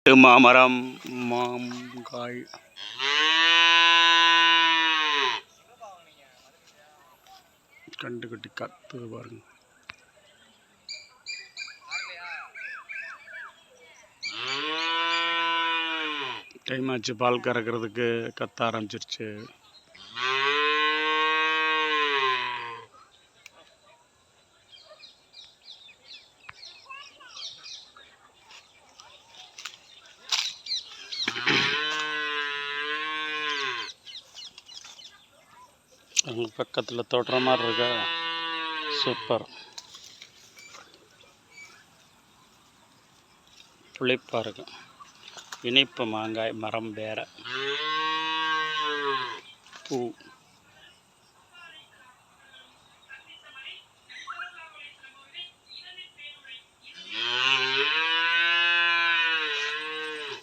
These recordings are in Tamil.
மாமரம் மாங்காய் கண்டு கட்டி கத்துது பாருங்க. டைம் ஆச்சு, பால் கறக்கிறதுக்கு கத்த ஆரம்பிச்சிருச்சு. அங்கே பக்கத்தில் தோட்டுற மாதிரி இருக்கா, சூப்பர். புளிப்பாக இருக்கும், இனிப்பு மாங்காய் மரம் வேற. பூ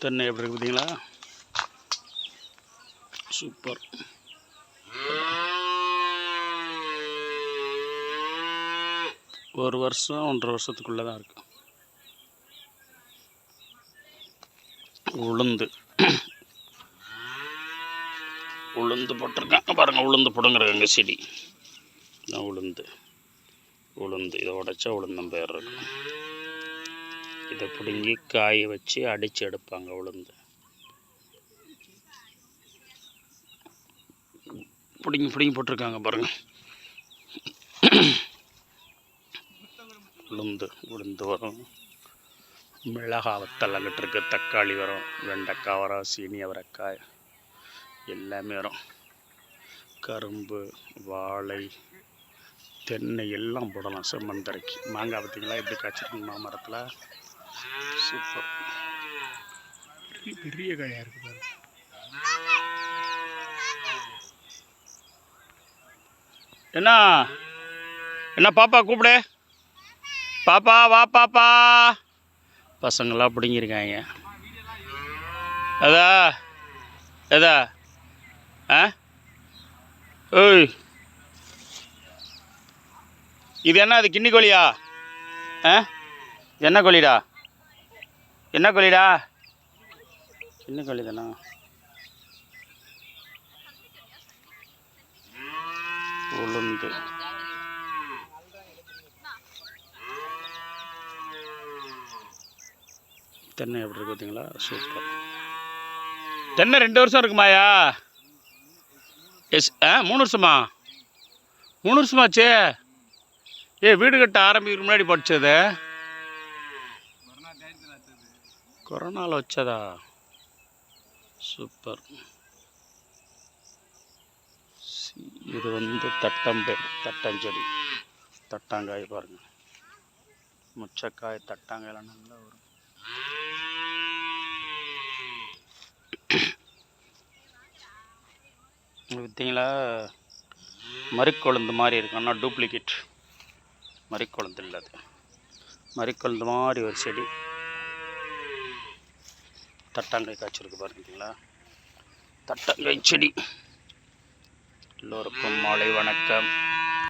தென்னை எப்படி இருக்கு பார்த்தீங்களா, சூப்பர். ஒரு வருஷம் 1.5 வருஷத்துக்குள்ளே தான் இருக்கு. உளுந்து போட்டிருக்காங்க பாருங்கள், உளுந்து போடுங்கிறாங்க செடி. உளுந்து இதை உடைச்சா உளுந்தம்பயிர் இருக்கும். இதை பிடுங்கி காய வச்சு அடித்து எடுப்பாங்க. உளுந்து பிடுங்கி போட்டிருக்காங்க பாருங்கள். உளுந்து வரும், மிளகாய் வத்தல் அங்கிட்டு இருக்கு, தக்காளி வரும், வெண்டைக்காய் வரும், சீனி அவரைக்காய் எல்லாமே வரும். கரும்பு, வாழை, தென்னை எல்லாம் போடலாம் செம்மந்தரைக்கு. மாங்காய் பார்த்தீங்களா எப்படி காய்ச்சிருக்கு மாமரத்தில், சூப்பர். பெரிய காயாக இருக்குது பாருங்க. என்ன பாப்பா கூப்பிடு, பாப்பா வா பாப்பா. பசங்களாம் பிடிங்கிருக்காங்க. எதா ஓய், இது என்ன, அது கிண்ணி கோழியா? என்ன கோழிடா, கிண்ணி கோழி தானா? உளுந்து தென்னை எப்படி இருக்கு பார்த்தீங்களா, சூப்பர். தென்னை 2 வருஷம் இருக்குமாயா? எஸ் 3 வருஷமா? 3 வருஷமாச்சே. வீடு கட்ட ஆரம்பிக்கிற முன்னாடி படித்தது, கொரோனாவில் வச்சதா, சூப்பர். இது தட்டஞ்செடி, தட்டாங்காய் பாருங்கள், முச்சக்காய், தட்டாங்காயெல்லாம் நல்லா வரும். பார்த்தீங்களா, மறிக்கொழுந்து மாதிரி இருக்கும், ஆனால் டூப்ளிகேட். மறிக்கொழுந்து இல்லை, அது மறிக்கொழுந்து மாதிரி ஒரு செடி. தட்டாங்காய் காய்ச்சிருக்கு பாருங்களா, தட்டாங்காய் செடி. எல்லோருக்கும் மாலை வணக்கம்.